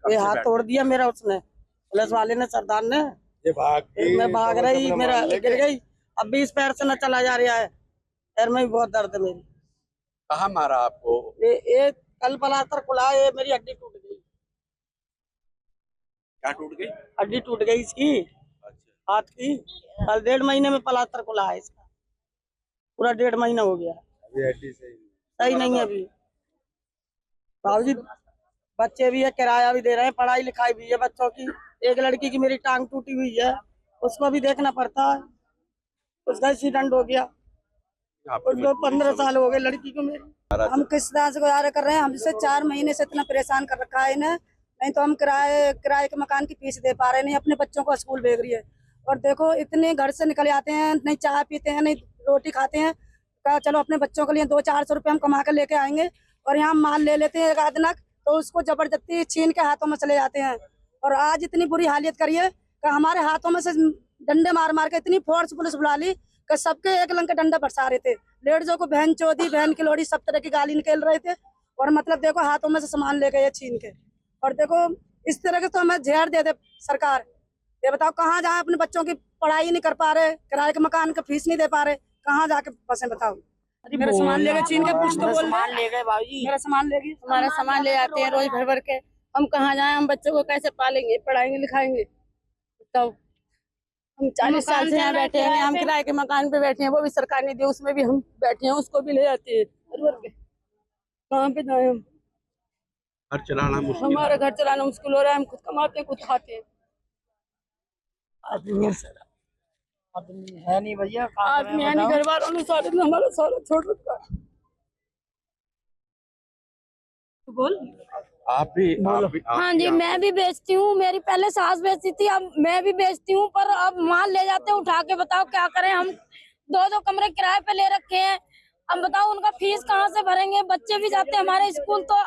ये हाथ तोड़ दिया मेरा उसने, पुलिस वाले ने, सरदार ने। मैं भाग रही, मेरा गिर गई। अब भी इस पैर से न चला जा रहा है, पैर में भी बहुत दर्द है मेरी। कहाँ मारा आपको? ये कल प्लास्टर खुला, ये मेरी हड्डी टूट गई। क्या टूट गई? हड्डी टूट गई इसकी, अच्छा। हाथ की। कल 1.5 महीने में प्लास्टर खुला है इसका, पूरा 1.5 महीना हो गया। अभी हड्डी सही नहीं है अभी। बाबूजी बच्चे भी है, किराया भी दे रहे हैं, पढ़ाई लिखाई भी है बच्चों की। एक लड़की की मेरी टांग टूटी हुई है, उसको भी देखना पड़ता है। उसका एक्सीडेंट हो गया, उसको 15 साल हो गए लड़की को मेरी। हम किस तरह से गुजारा कर रहे हैं? हमसे 4 महीने से इतना परेशान कर रखा है इन्हें। नहीं तो हम किराए के मकान की फीस दे पा रहे नहीं, अपने बच्चों को स्कूल भेज रही है। और देखो इतने घर से निकल आते हैं, नहीं चाय पीते हैं, नहीं रोटी खाते हैं। कहा चलो अपने बच्चों के लिए 200-400 रुपये हम कमा कर लेके आएंगे, और यहाँ माल ले लेते हैं एक आध नग, तो उसको जबरदस्ती छीन के हाथों में चले जाते हैं। और आज इतनी बुरी हालत करिए कि हमारे हाथों में से डंडे मार मार के इतनी फोर्स पुलिस बुला ली कि सबके एक लंग के डंडा बरसा रहे थे। लेडीजों को बहन चौधी, बहन की लोड़ी, सब तरह की गाली निकल रहे थे। और मतलब देखो हाथों में से सामान ले गए छीन के। और देखो इस तरह के तो हमें जहर दे दे सरकार। ये बताओ कहाँ जाए? अपने बच्चों की पढ़ाई नहीं कर पा रहे, किराए के मकान का फीस नहीं दे पा रहे, कहाँ जाके फंसे बताओ? मेरा सामान ले गए छीन के, कुछ तो बोल सामान ले गए बाबूजी, मेरा सामान लेगी। हमारा सामान ले जाते हैं रोज भर भर के। हम कहाँ जाए? हम बच्चों को कैसे पालेंगे, पढ़ाएंगे लिखाएंगे? तो हम 40 साल से यहाँ बैठे हैं, हम किराए के मकान पे बैठे हैं, वो भी सरकार ने दिया, उसमें भी हम बैठे हैं, उसको भी ले जाते हैं भर भर के। कहाँ पे जाए हम? घर चलाना मुश्किल। हमारा घर चलाना मुश्किल हो रहा है, हम खुद कमाते हैं, खुद खाते हैं। आदमी है नहीं भैया, आदमी है नहीं, घर वालों ने सारे हमारा सारा छोड़ रखा है। बोल आप भी हाँ जी, मैं भी बेचती हूँ। मेरी पहले सास बेचती थी, अब मैं भी बेचती हूँ। पर अब माल ले जाते हैं उठा के, बताओ क्या करें? हम 2-2 कमरे किराए पे ले रखे हैं। अब बताओ उनका फीस कहाँ से भरेंगे? बच्चे भी जाते हैं हमारे स्कूल, तो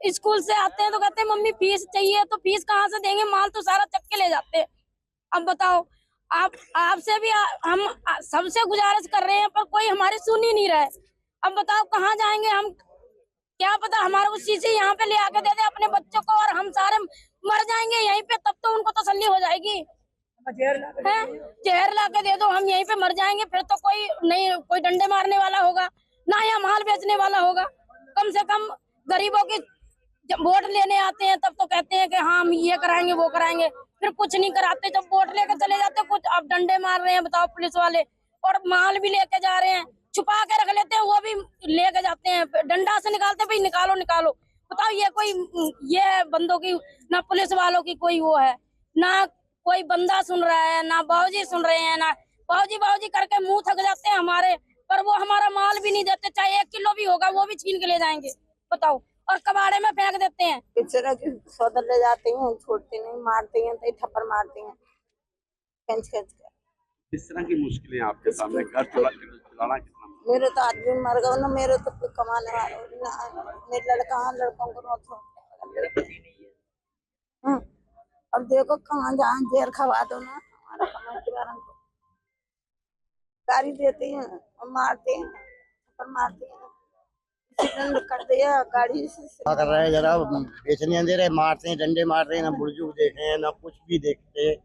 स्कूल से आते हैं तो कहते हैं मम्मी फीस चाहिए, तो फीस कहाँ से देंगे? माल तो सारा चक के ले जाते हैं। अब बताओ, आपसे भी हम सबसे गुजारिश कर रहे हैं, पर कोई हमारी सुन ही नहीं रहा है। अब बताओ कहाँ जाएंगे हम? क्या पता हमारे उसी से यहाँ पे ले आके दे दे अपने बच्चों को, और हम सारे मर जाएंगे यहीं पे, तब तो उनको तसल्ली हो जाएगी। जहर ला के दे दो, हम यहीं पे मर जाएंगे, फिर तो कोई नहीं, कोई डंडे मारने वाला होगा ना, या माल बेचने वाला होगा। कम से कम गरीबों की जब वोट लेने आते हैं तब तो कहते हैं कि हाँ हम ये कराएंगे वो कराएंगे, फिर कुछ नहीं कराते। जब वोट लेके चले जाते कुछ, अब डंडे मार रहे हैं बताओ पुलिस वाले, और माल भी लेके जा रहे हैं, छुपा के रख लेते हैं, वो भी लेके जाते हैं, डंडा से निकालते भाई निकालो निकालो। बताओ ये कोई, ये बंदों की, ना पुलिस वालों की कोई वो है, ना कोई बंदा सुन रहा है, ना बाबूजी सुन रहे हैं, ना बाबूजी बाबूजी करके मुंह थक जाते हैं हमारे, पर वो हमारा माल भी नहीं देते। चाहे 1 किलो भी होगा वो भी छीन के ले जाएंगे, बताओ, और कबाड़े में फेंक देते हैं। पिक्चर की सौदा ले जाते हैं, छोड़ते नहीं, मारते हैं, तो थप्पड़ मारते हैं खींच खींच कर। किस तरह की मुश्किलें आपके सामने? घर चलाना कितना? मेरे तो आदमी मर गए ना, मेरे तो कोई कमाने वाला, मेरे लड़कों को अब देखो कहाँ जाए, जेल खवा दो ना, हमारा कमाई के बारे को गाड़ी देते हैं और मारते हैं, थप्पड़ मारते हैं, कर दिया गाड़ी से। क्या कर रहे हैं? जरा बेचने दे रहे, मारते हैं, डंडे मार रहे हैं, ना बुजुर्ग देखे हैं ना कुछ भी देखते हैं।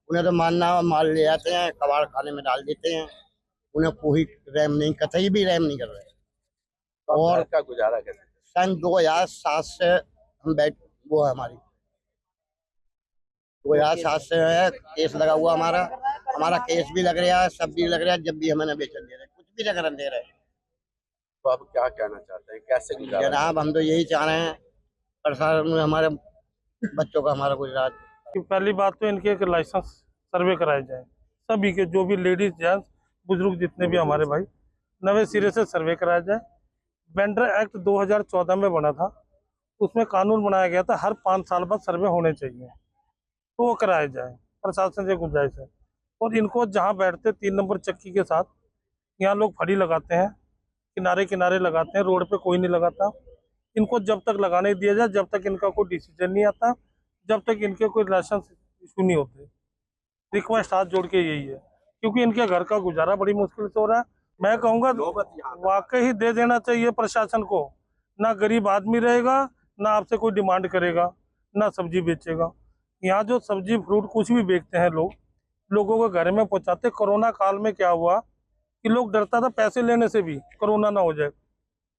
उन्हें तो मानना, माल ले जाते हैं, कबाड़ खाने में डाल देते हैं, उन्हें कोई रहम नहीं, कतई भी रहम नहीं कर रहे। और का गुजारा कैसे? सन 2007 से हम वो है हमारी 2007 से है केस लगा हुआ हमारा केस भी लग रहा है, सब भी लग रहा है। जब भी हमें बेचन दे रहे, कुछ भी नहीं करने दे रहे। तो आप क्या कहना चाहते हैं, कैसे गुजारा? जनाब हम तो यही चाह रहे हैं प्रशासन में हमारे बच्चों का हमारा गुजरात। पहली बात तो इनके एक लाइसेंस सर्वे कराए जाए, सभी के, जो भी लेडीज जेंट्स बुजुर्ग जितने भी हमारे भाई, नवे सिरे से सर्वे कराया जाए। वेंडर एक्ट 2014 में बना था, उसमें कानून बनाया गया था हर 5 साल बाद सर्वे होने चाहिए, तो वो कराया जाए, प्रशासन से गुजारिश है। और इनको जहाँ बैठते 3 नंबर चक्की के साथ, यहाँ लोग फड़ी लगाते हैं, किनारे किनारे लगाते हैं, रोड पे कोई नहीं लगाता। इनको जब तक लगाने दिया जाए, जब तक इनका कोई डिसीजन नहीं आता, जब तक इनके कोई लाइसेंस इशू नहीं होते। रिक्वेस्ट हाथ जोड़ के यही है, क्योंकि इनके घर का गुजारा बड़ी मुश्किल से हो रहा है। मैं कहूँगा वाकई दे देना चाहिए प्रशासन को, ना गरीब आदमी रहेगा, ना आपसे कोई डिमांड करेगा, ना सब्जी बेचेगा। यहाँ जो सब्जी फ्रूट कुछ भी बेचते हैं लोग, लोगों को घर में पहुँचाते। कोरोना काल में क्या हुआ कि लोग डरता था पैसे लेने से भी कोरोना ना हो जाए,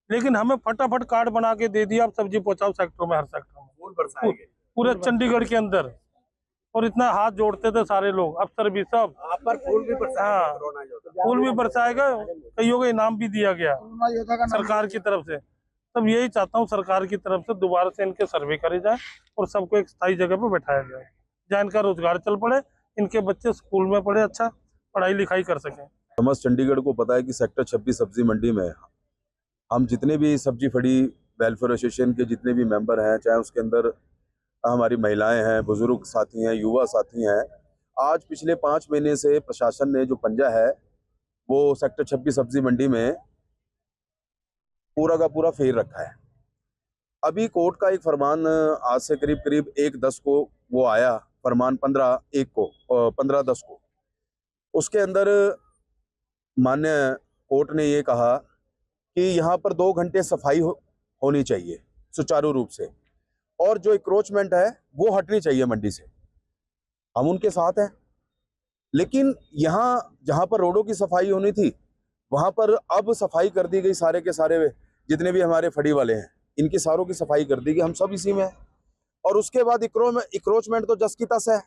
लेकिन हमें फटाफट कार्ड बना के दे दिया, आप सब्जी पहुँचाओ सेक्टर में, हर सेक्टर में, फूल बरसाए गए पूरे चंडीगढ़ के अंदर। और इतना हाथ जोड़ते थे सारे लोग, अफसर भी सब। आप पर फूल भी बरसाए हाँ, गए, कोरोना जो था। फूल भी बरसाएगा, कईयों को इनाम भी दिया गया सरकार की तरफ से। तब यही चाहता हूँ सरकार की तरफ से दोबारा से इनके सर्वे करे जाए और सबको एक स्थायी जगह पर बैठाया जाए, जहाँ इनका रोजगार चल पड़े, इनके बच्चे स्कूल में पढ़े, अच्छा पढ़ाई लिखाई कर सकें। समस्त चंडीगढ़ को पता है कि सेक्टर 26 सब्जी मंडी में हम जितने भी सब्जी फड़ी वेलफेयर एसोसिएशन के जितने भी मेंबर हैं, चाहे उसके अंदर हमारी महिलाएं हैं, बुजुर्ग साथी हैं, युवा साथी हैं, आज पिछले 5 महीने से प्रशासन ने जो पंजा है वो सेक्टर 26 सब्जी मंडी में पूरा का पूरा फेर रखा है। अभी कोर्ट का एक फरमान आज से करीब करीब 1/10 को वो आया, फरमान 15/10 को। उसके अंदर माननीय कोर्ट ने ये कहा कि यहाँ पर 2 घंटे सफाई होनी चाहिए सुचारू रूप से, और जो इंक्रोचमेंट है वो हटनी चाहिए मंडी से। हम उनके साथ हैं, लेकिन यहाँ जहाँ पर रोडों की सफाई होनी थी वहाँ पर अब सफाई कर दी गई। सारे के सारे जितने भी हमारे फड़ी वाले हैं इनकी सारों की सफाई कर दी गई, हम सब इसी में हैं। और उसके बाद इंक्रोचमेंट तो जस की तस है।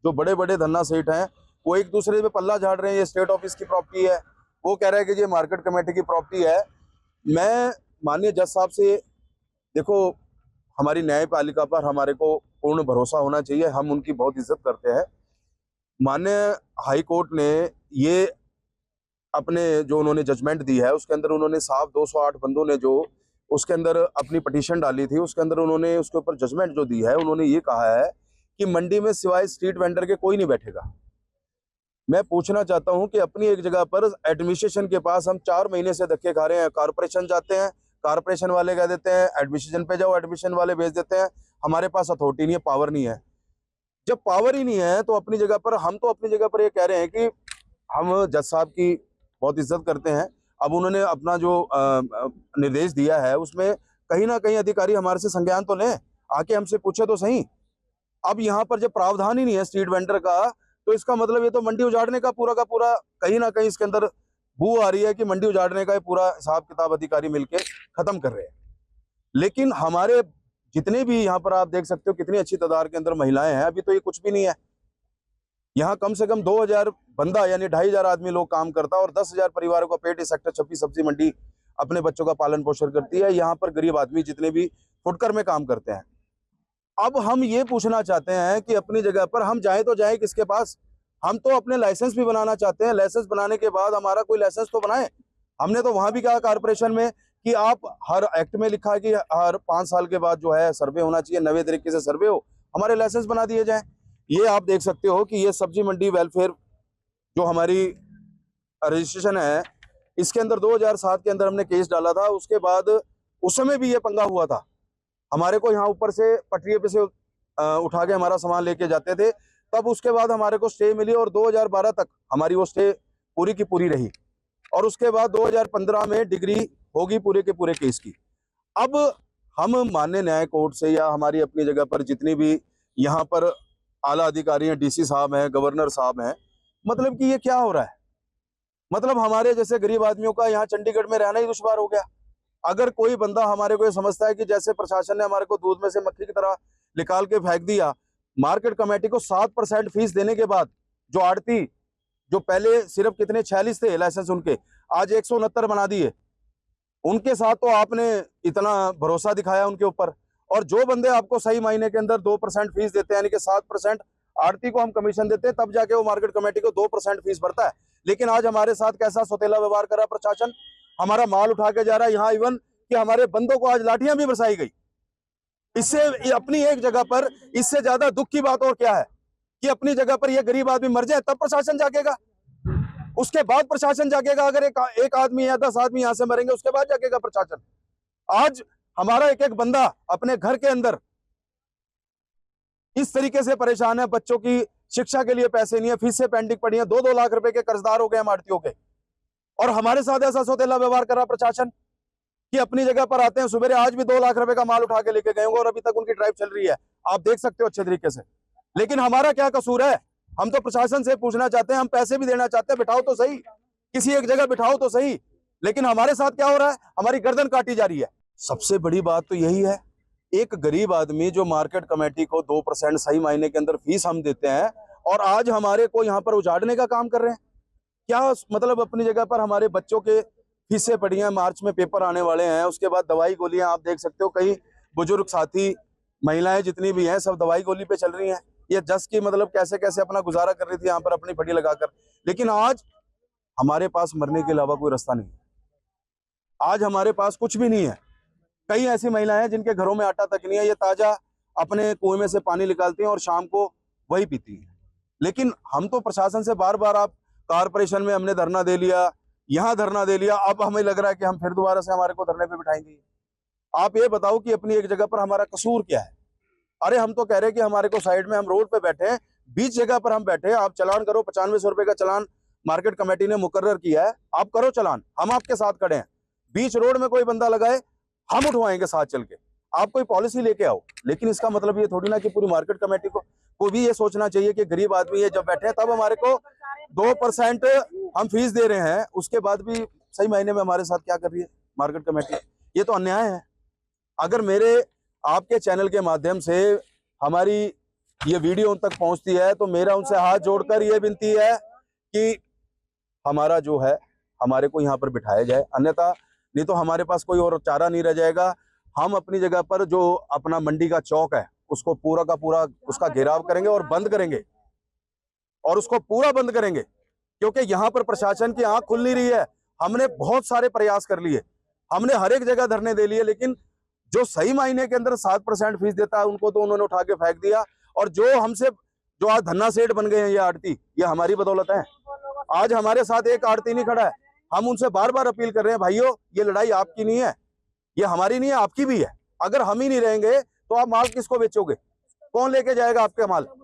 जो बड़े बड़े धन्ना सेठ हैं वो एक दूसरे पे पल्ला झाड़ रहे हैं, ये स्टेट ऑफिस की प्रॉपर्टी है, वो कह रहे हैं कि ये मार्केट कमेटी की प्रॉपर्टी है। मैं माननीय जज साहब से, देखो हमारी न्यायपालिका पर हमारे को पूर्ण भरोसा होना चाहिए, हम उनकी बहुत इज्जत करते हैं। माननीय हाई कोर्ट ने ये अपने जो उन्होंने जजमेंट दी है उसके अंदर उन्होंने साफ 208 बंदों ने जो उसके अंदर अपनी पिटीशन डाली थी, उसके अंदर उन्होंने उसके ऊपर जजमेंट जो दी है, उन्होंने ये कहा है कि मंडी में सिवाय स्ट्रीट वेंडर के कोई नहीं बैठेगा। मैं पूछना चाहता हूं कि अपनी एक जगह पर एडमिनिस्ट्रेशन के पास हम 4 महीने से धक्के खा रहे हैं। कॉर्पोरेशन जाते हैं, कॉर्पोरेशन वाले कह देते हैं एडमिनिस्ट्रेशन पे जाओ, एडमिनिस्ट्रेशन वाले भेज देते हैं। हमारे पास अथॉरिटी नहीं है, पावर नहीं है। जब पावर ही नहीं है तो अपनी जगह पर हम तो अपनी जगह पर ये कह रहे हैं कि हम जज साहब की बहुत इज्जत करते हैं। अब उन्होंने अपना जो निर्देश दिया है उसमें कहीं ना कहीं अधिकारी हमारे से संज्ञान तो लें, आके हमसे पूछे तो सही। अब यहाँ पर जब प्रावधान ही नहीं है स्ट्रीट वेंडर का, तो इसका मतलब ये तो मंडी उजाड़ने का पूरा कहीं ना कहीं इसके अंदर बू आ रही है कि मंडी उजाड़ने का पूरा हिसाब किताब अधिकारी मिलके खत्म कर रहे हैं। लेकिन हमारे जितने भी यहाँ पर आप देख सकते हो कितनी अच्छी तादाद के अंदर महिलाएं हैं, अभी तो ये कुछ भी नहीं है। यहाँ कम से कम 2000 बंदा यानी 2500 आदमी लोग काम करता है और 10,000 परिवारों का पेट इस सेक्टर 26 सब्जी मंडी अपने बच्चों का पालन पोषण करती है। यहाँ पर गरीब आदमी जितने भी फुटकर में काम करते हैं। अब हम ये पूछना चाहते हैं कि अपनी जगह पर हम जाएं तो जाएं किसके पास? हम तो अपने लाइसेंस भी बनाना चाहते हैं। लाइसेंस बनाने के बाद हमारा कोई लाइसेंस तो बनाए। हमने तो वहां भी कहा कारपोरेशन में कि आप हर एक्ट में लिखा है कि हर 5 साल के बाद जो है सर्वे होना चाहिए, नवे तरीके से सर्वे हो, हमारे लाइसेंस बना दिए जाए। ये आप देख सकते हो कि ये सब्जी मंडी वेलफेयर जो हमारी रजिस्ट्रेशन है, इसके अंदर 2007 के अंदर हमने केस डाला था। उसके बाद उस समय भी ये पंगा हुआ था। हमारे को यहाँ ऊपर से पटरी पे से उठा के हमारा सामान लेके जाते थे। तब उसके बाद हमारे को स्टे मिली और 2012 तक हमारी वो स्टे पूरी की पूरी रही। और उसके बाद 2015 में डिग्री होगी पूरे के पूरे केस की। अब हम माननीय न्याय कोर्ट से या हमारी अपनी जगह पर जितनी भी यहाँ पर आला अधिकारी हैं, डीसी साहब हैं, गवर्नर साहब हैं, मतलब कि ये क्या हो रहा है? मतलब हमारे जैसे गरीब आदमियों का यहाँ चंडीगढ़ में रहना ही दुश्वार हो गया। अगर कोई बंदा हमारे को ये समझता है कि जैसे प्रशासन ने हमारे को दूध में से मक्खी की तरह निकाल के फेंक दिया, मार्केट कमेटी को 7% फीस देने के बाद जो आड़ती जो पहले सिर्फ कितने 46 थे लाइसेंस उनके, आज 169 बना दिए। उनके साथ तो आपने इतना भरोसा दिखाया उनके ऊपर। और जो बंदे आपको सही महीने के अंदर 2% फीस देते हैं, यानी कि 7% आड़ती को हम कमीशन देते हैं, तब जाके वो मार्केट कमेटी को 2% फीस भरता है। लेकिन आज हमारे साथ कैसा सौतेला व्यवहार कर रहा है प्रशासन। हमारा माल उठा के जा रहा है। यहाँ इवन कि हमारे बंदों को आज लाठियां भी बरसाई गई। इससे अपनी एक जगह पर इससे ज्यादा दुख की बात और क्या है कि अपनी जगह पर ये गरीब आदमी मर जाए तब प्रशासन जागेगा, उसके बाद प्रशासन जागेगा। अगर एक आदमी या 10 आदमी यहां से मरेंगे उसके बाद जागेगा प्रशासन। आज हमारा एक एक बंदा अपने घर के अंदर इस तरीके से परेशान है। बच्चों की शिक्षा के लिए पैसे नहीं है, फीसें पेंडिंग पड़ी है, 2-2 लाख रुपए के कर्जदार हो गए हम आड़तियों के। और हमारे साथ ऐसा सौतेला व्यवहार कर रहा प्रशासन कि अपनी जगह पर आते हैं सुबह, आज भी 2 लाख रुपए का माल उठा के लेके गए होंगे और अभी तक उनकी ड्राइव चल रही है। आप देख सकते हो अच्छे तरीके से। लेकिन हमारा क्या कसूर है? हम तो प्रशासन से पूछना चाहते हैं, हम पैसे भी देना चाहते हैं, बिठाओ तो सही, किसी एक जगह बिठाओ तो सही। लेकिन हमारे साथ क्या हो रहा है? हमारी गर्दन काटी जा रही है। सबसे बड़ी बात तो यही है, एक गरीब आदमी जो मार्केट कमेटी को 2% सही मायने के अंदर फीस हम देते हैं, और आज हमारे को यहाँ पर उजाड़ने का काम कर रहे हैं। क्या मतलब? अपनी जगह पर हमारे बच्चों के फीसें पड़ी हैं, मार्च में पेपर आने वाले हैं, उसके बाद दवाई गोलियां आप देख सकते हो, कई बुजुर्ग साथी महिलाएं जितनी भी हैं सब दवाई गोली पे चल रही हैं। ये जस की मतलब कैसे कैसे अपना गुजारा कर रही थी यहाँ पर अपनी फटी लगाकर। लेकिन आज हमारे पास मरने के अलावा कोई रास्ता नहीं है, आज हमारे पास कुछ भी नहीं है। कई ऐसी महिलाएं हैं जिनके घरों में आटा तक नहीं है, ये ताजा अपने कुएं में से पानी निकालती हैं और शाम को वही पीती हैं। लेकिन हम तो प्रशासन से बार बार, आप कारपोरेशन में हमने धरना दे लिया, यहाँ धरना दे लिया, अब हमें लग रहा है कि हम फिर दोबारा से हमारे को धरने पे बिठाएंगे। आप ये बताओ कि अपनी एक जगह पर हमारा कसूर क्या है? अरे हम तो कह रहे हैं कि हमारे को साइड में, हम रोड पे बैठे हैं, बीच जगह पर हम बैठे हैं, आप चलान करो। 9500 रुपए का चलान मार्केट कमेटी ने मुकर्रर किया है, आप करो चलान, हम आपके साथ खड़े हैं। बीच रोड में कोई बंदा लगाए, हम उठवाएंगे साथ चल के, आप कोई पॉलिसी लेके आओ। लेकिन इसका मतलब ये थोड़ी ना कि पूरी मार्केट कमेटी को भी ये सोचना चाहिए कि गरीब आदमी ये जब बैठे हैं तब हमारे को 2% हम फीस दे रहे हैं, उसके बाद भी सही महीने में हमारे साथ क्या कर रही है मार्केट कमेटी? ये तो अन्याय है। अगर मेरे आपके चैनल के माध्यम से हमारी ये वीडियो उन तक पहुंचती है तो मेरा उनसे हाथ जोड़कर ये विनती है कि हमारा जो है, हमारे को यहाँ पर बिठाया जाए, अन्यथा नहीं तो हमारे पास कोई और चारा नहीं रह जाएगा। हम अपनी जगह पर जो अपना मंडी का चौक है उसको पूरा का पूरा उसका घेराव करेंगे और बंद करेंगे, और उसको पूरा बंद करेंगे, क्योंकि यहाँ पर प्रशासन की आंख खुल नहीं रही है। हमने बहुत सारे प्रयास कर लिए, हमने हर एक जगह धरने दे लिए, लेकिन जो सही मायने के अंदर 7% फीस देता है उनको तो उन्होंने उठा के फेंक दिया। और जो हमसे, जो आज धन्ना सेठ बन गए हैं ये आड़ती, ये हमारी बदौलत है। आज हमारे साथ एक आड़ती नहीं खड़ा है। हम उनसे बार बार अपील कर रहे हैं, भाइयों ये लड़ाई आपकी नहीं है, ये हमारी नहीं है, आपकी भी है। अगर हम ही नहीं रहेंगे तो आप माल किसको बेचोगे? कौन लेके जाएगा आपके माल?